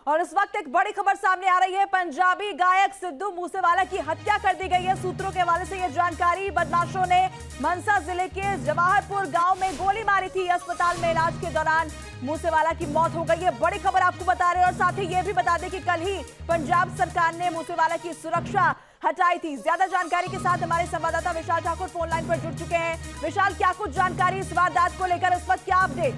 और इस वक्त एक बड़ी खबर सामने आ रही है। पंजाबी गायक सिद्धू मूसेवाला की हत्या कर दी गई है। सूत्रों के हवाले से यह जानकारी, बदमाशों ने मनसा जिले के जवाहरपुर गांव में गोली मारी थी। अस्पताल में इलाज के दौरान मूसेवाला की मौत हो गई है। बड़ी खबर आपको बता रहे हैं। और साथ ही यह भी बता दें कि कल ही पंजाब सरकार ने मूसेवाला की सुरक्षा हटाई थी। ज्यादा जानकारी के साथ हमारे संवाददाता विशाल ठाकुर फोन लाइन पर जुड़ चुके हैं। विशाल, क्या कुछ जानकारी इस वारदात को लेकर, इस वक्त क्या अपडेट?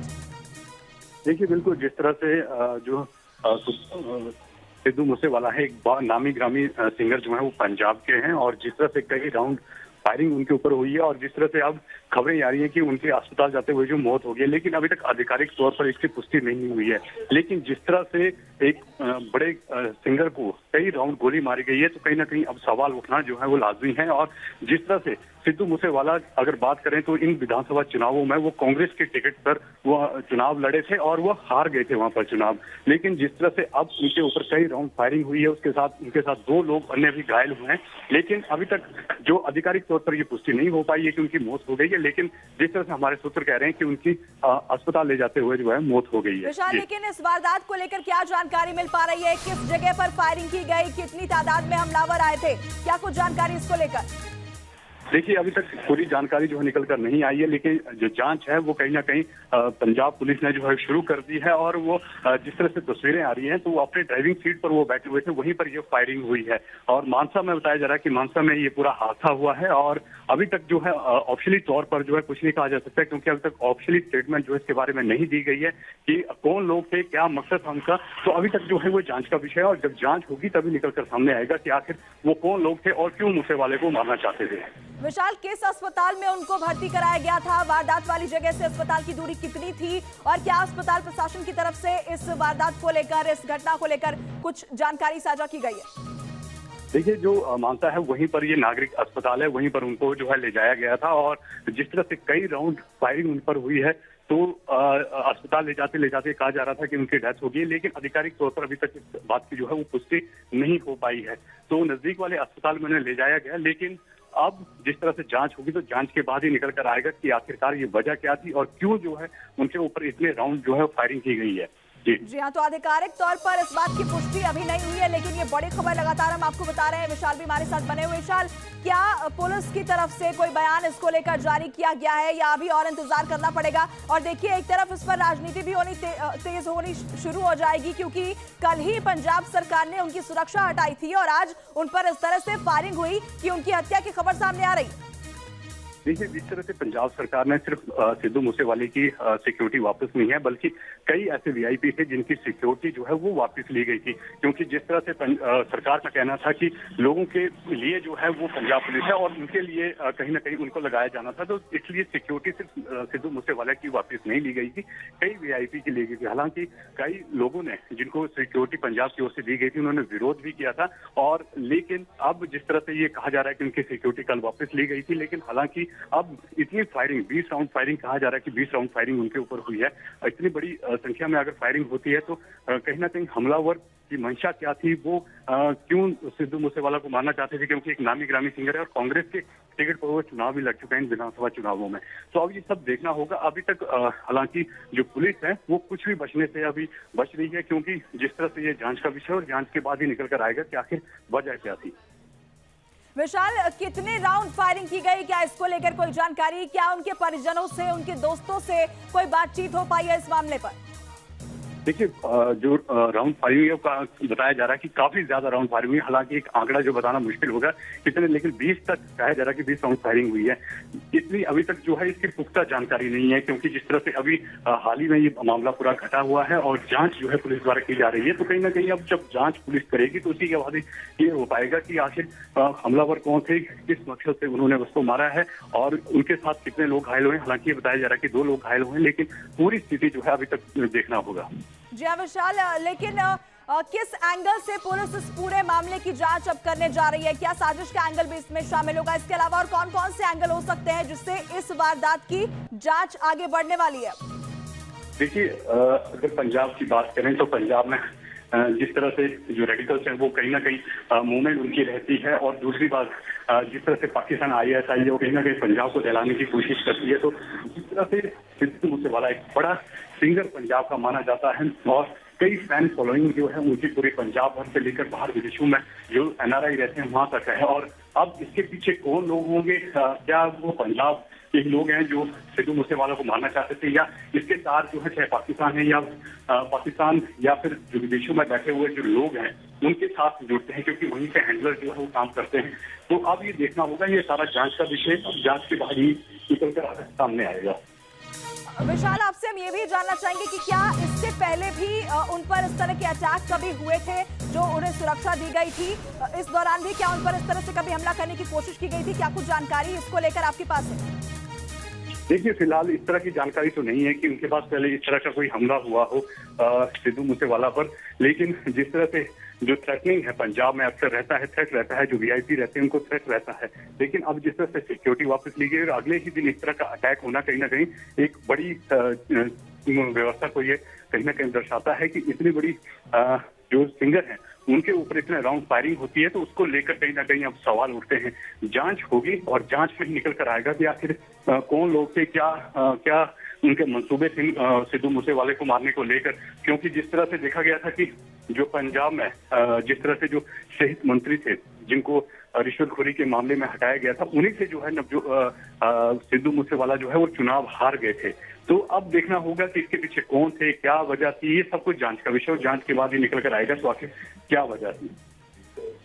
देखिए, बिल्कुल जिस तरह से जो सिद्धू मूसेवाला है, एक नामी ग्रामी सिंगर जो है वो पंजाब के हैं, और जिस तरह से कई राउंड फायरिंग उनके ऊपर हुई है, और जिस तरह से अब खबरें आ रही हैं कि उनके अस्पताल जाते हुए जो मौत हो गई है, लेकिन अभी तक आधिकारिक तौर पर इसकी पुष्टि नहीं हुई है। लेकिन जिस तरह से एक बड़े सिंगर को कई राउंड गोली मारी गई है, तो कहीं ना कहीं अब सवाल उठना जो है वो लाजमी है। और जिस तरह से सिद्धू मूसेवाला अगर बात करें तो इन विधानसभा चुनावों में वो कांग्रेस के टिकट पर वो चुनाव लड़े थे और वो हार गए थे वहां पर चुनाव। लेकिन जिस तरह से अब उनके ऊपर कई राउंड फायरिंग हुई है, उनके साथ 2 लोग अन्य भी घायल हुए हैं। लेकिन अभी तक जो आधिकारिक तौर पर ये पुष्टि नहीं हो पाई है कि उनकी मौत हो गई है। लेकिन जिस तरह से हमारे सूत्र कह रहे हैं कि उनकी अस्पताल ले जाते हुए जो है मौत हो गई है। विशाल, लेकिन इस वारदात को लेकर क्या जानकारी मिल पा रही है? किस जगह पर फायरिंग की गई, कितनी तादाद में हमलावर आए थे, क्या कुछ जानकारी इसको लेकर? देखिए, अभी तक पूरी जानकारी जो है निकल कर नहीं आई है, लेकिन जो जांच है वो कहीं ना कहीं पंजाब पुलिस ने जो है शुरू कर दी है। और वो जिस तरह से तस्वीरें आ रही हैं, तो वो अपने ड्राइविंग सीट पर वो बैठे हुए थे, वहीं पर ये फायरिंग हुई है। और मानसा में बताया जा रहा है कि मानसा में ये पूरा हादसा हुआ है। और अभी तक जो है ऑफिशियली तौर पर जो है कुछ नहीं कहा जा सकता है, क्योंकि अभी तक ऑफिशियली स्टेटमेंट जो है इसके बारे में नहीं दी गई है कि कौन लोग थे, क्या मकसद था उनका। तो अभी तक जो है वो जांच का विषय है, और जब जांच होगी तभी निकल कर सामने आएगा कि आखिर वो कौन लोग थे और क्यों मूसेवाले को मारना चाहते थे। विशाल, किस अस्पताल में उनको भर्ती कराया गया था? वारदात वाली जगह से अस्पताल की दूरी कितनी थी? और क्या अस्पताल प्रशासन की तरफ से इस वारदात को लेकर, इस घटना को लेकर कुछ जानकारी साझा की गई है? देखिए, जो मानसा है वहीं पर ये नागरिक अस्पताल है, वहीं पर उनको जो है ले जाया गया था। और जिस तरह से कई राउंड फायरिंग उन पर हुई है, तो अस्पताल ले जाते कहा जा रहा था कि उनकी डेथ हो गई। लेकिन आधिकारिक तौर पर अभी तक इस बात की जो है वो पुष्टि नहीं हो पाई है। तो नजदीक वाले अस्पताल में उन्हें ले जाया गया, लेकिन अब जिस तरह से जांच होगी तो जांच के बाद ही निकल कर आएगा कि आखिरकार ये वजह क्या थी और क्यों जो है उनके ऊपर इतने राउंड जो है फायरिंग की गई है। जी हाँ, तो आधिकारिक तौर पर इस बात की पुष्टि अभी नहीं हुई है, लेकिन ये बड़ी खबर लगातार हम आपको बता रहे हैं। विशाल भी हमारे साथ बने हुए। विशाल, क्या पुलिस की तरफ से कोई बयान इसको लेकर जारी किया गया है, या अभी और इंतजार करना पड़ेगा? और देखिए, एक तरफ इस पर राजनीति भी तेज होनी शुरू हो जाएगी, क्योंकि कल ही पंजाब सरकार ने उनकी सुरक्षा हटाई थी और आज उन पर इस तरह से फायरिंग हुई कि उनकी हत्या की खबर सामने आ रही। देखिए, जिस तरह से पंजाब सरकार ने सिर्फ सिद्धू मूसेवाले की सिक्योरिटी वापस नहीं है, बल्कि कई ऐसे वीआईपी थे जिनकी सिक्योरिटी जो है वो वापस ली गई थी। क्योंकि जिस तरह से सरकार का कहना था कि लोगों के लिए जो है वो पंजाब पुलिस है और उनके लिए कहीं ना कहीं उनको लगाया जाना था, तो इसलिए सिक्योरिटी सिर्फ सिद्धू मूसेवाला की वापस नहीं ली गई थी, कई वीआईपी की ली गई थी। हालांकि कई लोगों ने, जिनको सिक्योरिटी पंजाब की ओर से दी गई थी, उन्होंने विरोध भी किया था। और लेकिन अब जिस तरह से ये कहा जा रहा है कि उनकी सिक्योरिटी कल वापस ली गई थी, लेकिन हालांकि अब इतनी फायरिंग, 20 राउंड फायरिंग कहा जा रहा है कि 20 राउंड फायरिंग उनके ऊपर हुई है। इतनी बड़ी संख्या में अगर फायरिंग होती है, तो कहीं ना कहीं हमलावर की मंशा क्या थी, वो क्यों सिद्धू मूसेवाला को मारना चाहते थे, क्योंकि एक नामी ग्रामी सिंगर है और कांग्रेस के टिकट पर वो चुनाव भी लड़ चुका है इन विधानसभा चुनावों में। तो अब ये सब देखना होगा। अभी तक हालांकि जो पुलिस है वो कुछ भी बचने से अभी बच रही है, क्योंकि जिस तरह से ये जांच का विषय, और जांच के बाद ही निकल कर आएगा कि आखिर वजह क्या थी। विशाल, कितने राउंड फायरिंग की गई, क्या इसको लेकर कोई जानकारी? क्या उनके परिजनों से, उनके दोस्तों से कोई बातचीत हो पाई है इस मामले पर? देखिए, जो राउंड फायरिंग है बताया जा रहा है कि काफी ज्यादा राउंड फायरिंग हुई है। हालांकि एक आंकड़ा जो बताना मुश्किल होगा कितने, लेकिन 20 तक कहा जा रहा है कि 20 राउंड फायरिंग हुई है। इतनी अभी तक जो है इसकी पुख्ता जानकारी नहीं है, क्योंकि जिस तरह से अभी हाल ही में ये मामला पूरा घटा हुआ है और जांच जो है पुलिस द्वारा की जा रही है। तो कहीं ना कहीं अब जब जांच पुलिस करेगी तो उसी के बाद ये हो पाएगा कि आखिर हमलावर कौन थे, किस मकसद से उन्होंने उसको मारा है और उनके साथ कितने लोग घायल हुए। हालांकि ये बताया जा रहा है कि 2 लोग घायल हुए, लेकिन पूरी स्थिति जो है अभी तक देखना होगा। जी हाँ विशाल, लेकिन किस एंगल से पुलिस इस पूरे मामले की जांच अब करने जा रही है? क्या साजिश का एंगल भी इसमें शामिल होगा? इसके अलावा और कौन कौन से एंगल हो सकते हैं जिससे इस वारदात की जांच आगे बढ़ने वाली है? देखिए, अगर पंजाब की बात करें तो पंजाब में जिस तरह से जो रेडिकल्स हैं वो कहीं ना कहीं मूवमेंट उनकी रहती है। और दूसरी बात, जिस तरह से पाकिस्तान ISI है वो कहीं ना कहीं पंजाब को दहलाने की कोशिश करती है। तो जिस तरह से सिद्धू मूसेवाला एक बड़ा सिंगर पंजाब का माना जाता है और कई फैन फॉलोइंग जो है उनकी पूरे पंजाब भर से लेकर बाहर विदेशों में जो एनआरआई रहते हैं वहां तक है। और अब इसके पीछे कौन लोग होंगे, क्या वो पंजाब के ही लोग हैं जो सिद्धू मूसेवाला को मारना चाहते थे, या इसके तार जो है चाहे पाकिस्तान है या पाकिस्तान या फिर जो विदेशों में बैठे हुए जो लोग हैं उनके साथ जुड़ते हैं, क्योंकि वहीं से हैंडलर जो है वो काम करते हैं। तो अब ये देखना होगा, ये सारा जांच का विषय, अब जांच के बाद ही निकल कर सामने आएगा। विशाल, आपसे हम ये भी जानना चाहेंगे कि क्या इससे पहले भी उन पर इस तरह के अटैक कभी हुए थे जो उन्हें सुरक्षा दी गई थी? इस दौरान भी क्या उन पर इस तरह से कभी हमला करने की कोशिश की गई थी? क्या कुछ जानकारी इसको लेकर आपके पास है? देखिए, फिलहाल इस तरह की जानकारी तो नहीं है कि उनके पास पहले इस तरह का कोई हमला हुआ हो सिद्धू मूसेवाला पर, लेकिन जिस तरह से जो थ्रेटनिंग है पंजाब में अक्सर रहता है, थ्रेट रहता है, जो वीआईपी रहते हैं उनको थ्रेट रहता है। लेकिन अब जिस तरह से सिक्योरिटी वापस ली गई और अगले ही दिन इस तरह का अटैक होना कहीं ना कहीं एक बड़ी व्यवस्था को ये कहीं ना कहीं दर्शाता है कि इतनी बड़ी जो सिंगर हैं उनके ऊपर इतने राउंड फायरिंग होती है, तो उसको लेकर कहीं ना कहीं अब सवाल उठते हैं। जांच होगी और जांच में ही निकल कर आएगा कि आखिर कौन लोग थे, क्या उनके मंसूबे थे सिद्धू मूसेवाले को मारने को लेकर। क्योंकि जिस तरह से देखा गया था कि जो पंजाब में जिस तरह से जो सेहत मंत्री थे जिनको रिश्वतखोरी के मामले में हटाया गया था, उन्हीं से जो है जो सिद्धू मूसेवाला जो है वो चुनाव हार गए थे। तो अब देखना होगा कि इसके पीछे कौन थे, क्या वजह थी, ये सब कुछ जांच का विषय, और जांच के बाद ही निकल कर आएगा तो आखिर क्या वजह थी।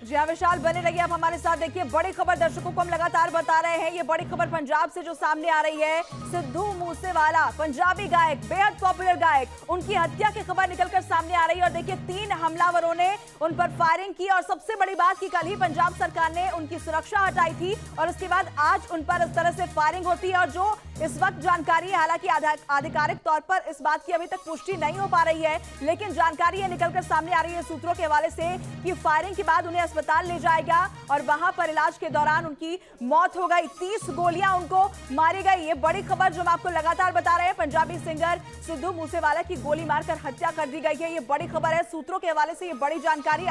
जी हाँ विशाल, बने रहिए आप हमारे साथ। देखिए, बड़ी खबर दर्शकों को हम लगातार बता रहे हैं, ये बड़ी खबर पंजाब से जो सामने आ रही है। सिद्धू मूसेवाला, पंजाबी गायक, बेहद पॉपुलर गायक, उनकी हत्या की खबर निकलकर सामने आ रही है। और देखिए, 3 हमलावरों ने उन पर फायरिंग की और सबसे बड़ी बात कि कल ही पंजाब सरकार ने उनकी सुरक्षा हटाई थी और उसके बाद आज उन पर इस तरह से फायरिंग होती है। और जो इस वक्त जानकारी है, हालांकि आधिकारिक तौर पर इस बात की अभी तक पुष्टि नहीं हो पा रही है, लेकिन जानकारी ये निकलकर सामने आ रही है सूत्रों के हवाले से कि फायरिंग के बाद उन्हें अस्पताल ले जाया गया और वहां पर इलाज के दौरान उनकी मौत हो गई। 30 गोलियां उनको मारी गई। ये बड़ी खबर जो हम आपको लगातार बता रहे हैं, पंजाबी सिंगर सिद्धू मूसेवाला की गोली मारकर हत्या कर दी गई है। ये बड़ी खबर है, सूत्रों के हवाले से ये बड़ी जानकारी।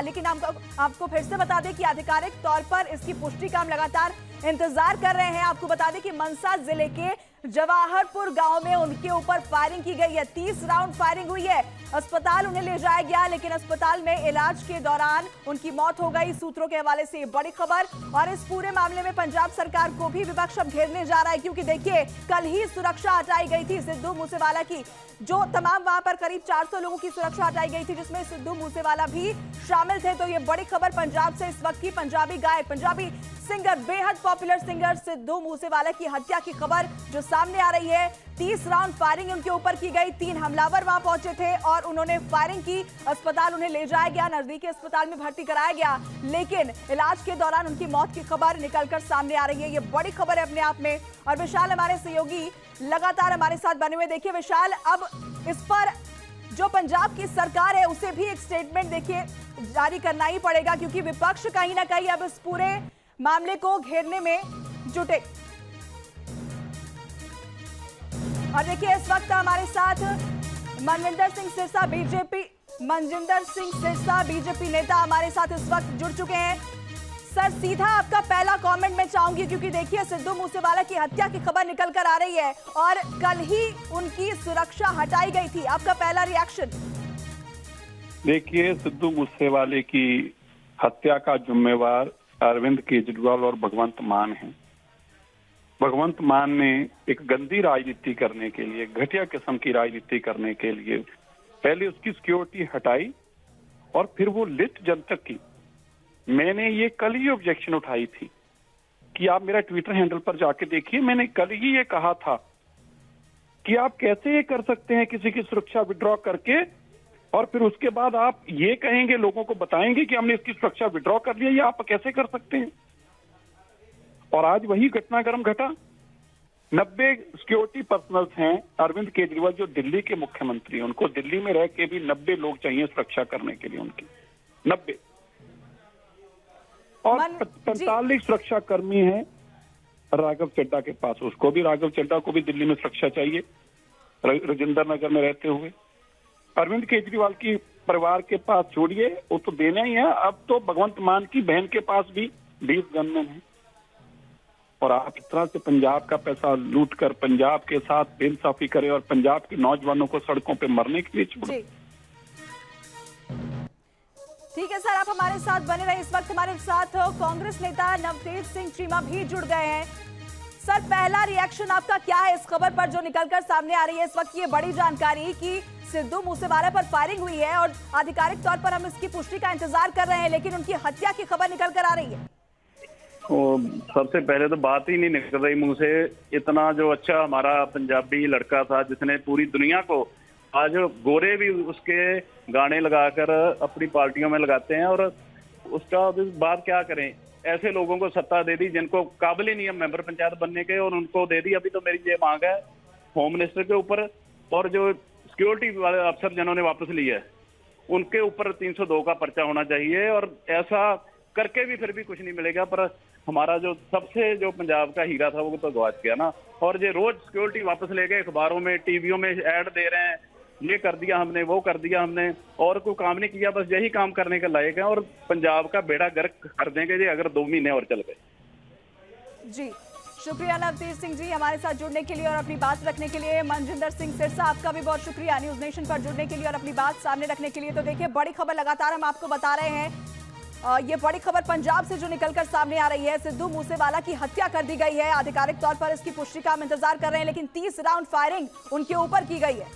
लेकिन आपको फिर से बता दें कि आधिकारिक तौर पर इसकी पुष्टि का हम लगातार इंतजार कर रहे हैं। आपको बता दें कि मनसा जिले के जवाहरपुर गांव में उनके ऊपर फायरिंग की गई है। 30 राउंड फायरिंग हुई है। अस्पताल उन्हें ले जाया गया, लेकिन अस्पताल में इलाज के दौरान उनकी मौत हो गई। सूत्रों के हवाले से ये बड़ी खबर। और इस पूरे मामले में पंजाब सरकार को भी विपक्ष अब घेरने जा रहा है, क्योंकि देखिए, कल ही सुरक्षा हटाई गई थी सिद्धू मूसेवाला की, जो तमाम वहां पर करीब 400 लोगों की सुरक्षा हटाई गई थी, जिसमें सिद्धू मूसेवाला भी शामिल थे। तो ये बड़ी खबर पंजाब से इस वक्त की, पंजाबी गायक, पंजाबी सिंगर, बेहद पॉपुलर सिंगर सिद्धू मूसेवाला की हत्या की खबर जो सामने आ रही है। 30 राउंड फायरिंग उनके ऊपर की गई। 3 हमलावर वहां पहुंचे थे और उन्होंने फायरिंग की। अस्पताल उन्हें ले जाया गया, नजदीकी अस्पताल में भर्ती कराया गया, लेकिन इलाज के दौरान उनकी मौत की खबर निकलकर सामने आ रही है। ये बड़ी खबर है अपने आप में। और विशाल, हमारे सहयोगी लगातार हमारे साथ बने हुए। देखिए विशाल, अब इस पर जो पंजाब की सरकार है उसे भी एक स्टेटमेंट देखिए जारी करना ही पड़ेगा, क्योंकि विपक्ष कहीं ना कहीं अब इस पूरे मामले को घेरने में जुटे। और देखिए, इस वक्त हमारे साथ मनजिंदर सिंह सिरसा बीजेपी नेता हमारे साथ इस वक्त जुड़ चुके हैं। सर, सीधा आपका पहला कमेंट मैं चाहूंगी, क्योंकि देखिए, सिद्धू मूसेवाला की हत्या की खबर निकल कर आ रही है और कल ही उनकी सुरक्षा हटाई गई थी। आपका पहला रिएक्शन? देखिए, सिद्धू मूसेवाले की हत्या का जिम्मेवार अरविंद केजरीवाल और भगवंत मान हैं। भगवंत मान ने एक गंदी राजनीति करने के लिए, घटिया किस्म की राजनीति करने के लिए पहले उसकी सिक्योरिटी हटाई और फिर वो लिस्ट जनतक की। मैंने ये कल ही ऑब्जेक्शन उठाई थी कि आप मेरा ट्विटर हैंडल पर जाके देखिए, मैंने कल ही ये कहा था कि आप कैसे ये कर सकते हैं किसी की सुरक्षा विड्रॉ करके, और फिर उसके बाद आप ये कहेंगे, लोगों को बताएंगे कि हमने इसकी सुरक्षा विड्रॉ कर लिया। ये आप कैसे कर सकते हैं? और आज वही घटनाक्रम घटा। 90 सिक्योरिटी पर्सनल्स हैं। अरविंद केजरीवाल जो दिल्ली के मुख्यमंत्री हैं, उनको दिल्ली में रह के भी 90 लोग चाहिए सुरक्षा करने के लिए उनकी, 90। और 45 सुरक्षा कर्मी हैं राघव चड्ढा के पास, उसको भी, राघव चड्ढा को भी दिल्ली में सुरक्षा चाहिए राजेंद्र नगर में रहते हुए। अरविंद केजरीवाल की परिवार के पास छोड़िए, वो तो देना ही है। अब तो भगवंत मान की बहन के पास भी 20 गनमैन है। और आप इस तरह से पंजाब का पैसा लूट कर पंजाब के साथ बेइंसाफी करें और पंजाब के नौजवानों को सड़कों पे मरने के लिए छोड़ो, ठीक है सर, आप हमारे साथ बने रहे। इस वक्त हमारे साथ कांग्रेस नेता नवतेज सिंह चीमा भी जुड़ गए हैं। सर, पहला रिएक्शन आपका क्या है इस खबर पर जो निकलकर सामने आ रही है इस वक्त? ये बड़ी जानकारी कि सिद्धू मूसेवाला पर फायरिंग हुई है और आधिकारिक तौर पर हम इसकी पुष्टि का इंतजार कर रहे हैं, लेकिन उनकी हत्या की खबर निकल कर आ रही है। सबसे पहले तो बात ही नहीं निकल रही मुंह से। इतना जो अच्छा हमारा पंजाबी लड़का था जिसने पूरी दुनिया को, आज गोरे भी उसके गाने लगाकर अपनी पार्टियों में लगाते हैं, और उसका बात क्या करें। ऐसे लोगों को सत्ता दे दी जिनको काबिल ही नहीं है मेंबर पंचायत बनने के, और उनको दे दी। अभी तो मेरी ये मांग है होम मिनिस्टर के ऊपर, और जो सिक्योरिटी वाले अफसर जिन्होंने वापस लिया है उनके ऊपर 302 का पर्चा होना चाहिए। और ऐसा करके भी फिर भी कुछ नहीं मिलेगा। पर हमारा जो सबसे जो पंजाब का हीरा था वो तो गवाच गया ना। और ये रोज सिक्योरिटी वापस ले गए, अखबारों में टीवियों में ऐड दे रहे हैं, ये कर दिया हमने, वो कर दिया हमने, और कोई काम नहीं किया। बस यही काम करने के लायक है, और पंजाब का बेड़ा गर्क कर देंगे जी अगर 2 महीने और चल गए। जी शुक्रिया नवतेज सिंह जी हमारे साथ जुड़ने के लिए और अपनी बात रखने के लिए। मनजिंदर सिंह सिरसा, आपका भी बहुत शुक्रिया न्यूज नेशन पर जुड़ने के लिए और अपनी बात सामने रखने के लिए। तो देखिए, बड़ी खबर लगातार हम आपको बता रहे हैं। ये बड़ी खबर पंजाब से जो निकलकर सामने आ रही है, सिद्धू मूसेवाला की हत्या कर दी गई है। आधिकारिक तौर पर इसकी पुष्टि का हम इंतजार कर रहे हैं, लेकिन 30 राउंड फायरिंग उनके ऊपर की गई है।